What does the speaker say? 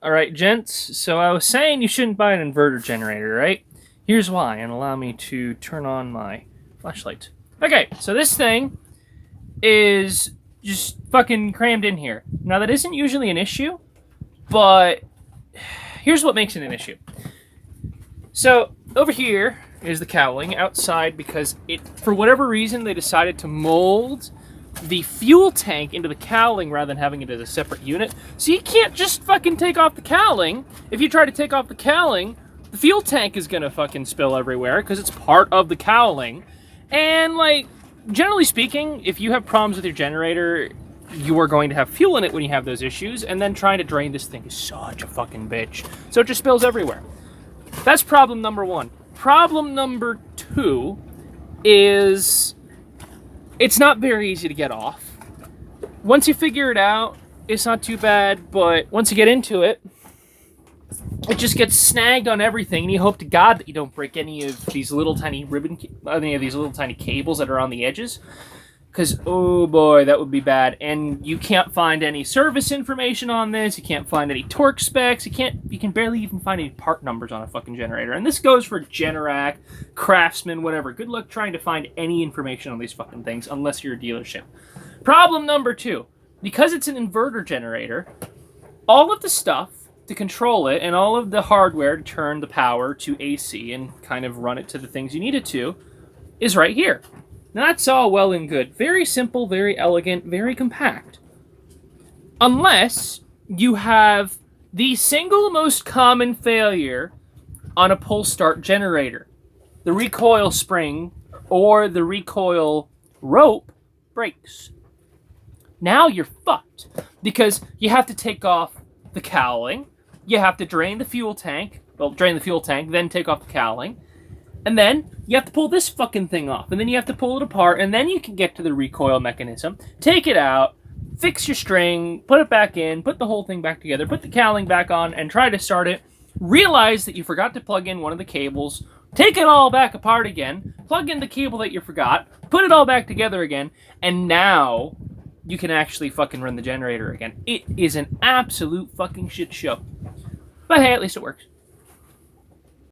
Alright, gents, so I was saying you shouldn't buy an inverter generator, right? Here's why, and allow me to turn on my flashlight. Okay, so this thing is just fucking crammed in here. Now, that isn't usually an issue, but here's what makes it an issue. So, over here is the cowling outside because for whatever reason, they decided to mold the fuel tank into the cowling rather than having it as a separate unit. So you can't just fucking take off the cowling. If you try to take off the cowling, the fuel tank is gonna fucking spill everywhere because it's part of the cowling. And, like, generally speaking, if you have problems with your generator, you are going to have fuel in it when you have those issues, and then trying to drain this thing is such a fucking bitch. So it just spills everywhere. That's problem number one. Problem number two is it's not very easy to get off. Once you figure it out, it's not too bad, but once you get into it, it just gets snagged on everything, and you hope to God that you don't break any of these little tiny cables that are on the edges. Because, oh boy, that would be bad. And you can't find any service information on this. You can't find any torque specs. You can barely even find any part numbers on a fucking generator. And this goes for Generac, Craftsman, whatever. Good luck trying to find any information on these fucking things unless you're a dealership. Problem number two. Because it's an inverter generator, all of the stuff to control it and all of the hardware to turn the power to AC and kind of run it to the things you need it to is right here. Now, that's all well and good. Very simple, very elegant, very compact. Unless you have the single most common failure on a pull start generator. The recoil spring or the recoil rope breaks. Now you're fucked. Because you have to take off the cowling, you have to drain the fuel tank, then take off the cowling, and then you have to pull this fucking thing off. And then you have to pull it apart. And then you can get to the recoil mechanism. Take it out. Fix your string. Put it back in. Put the whole thing back together. Put the cowling back on. And try to start it. Realize that you forgot to plug in one of the cables. Take it all back apart again. Plug in the cable that you forgot. Put it all back together again. And now you can actually fucking run the generator again. It is an absolute fucking shit show. But hey, at least it works.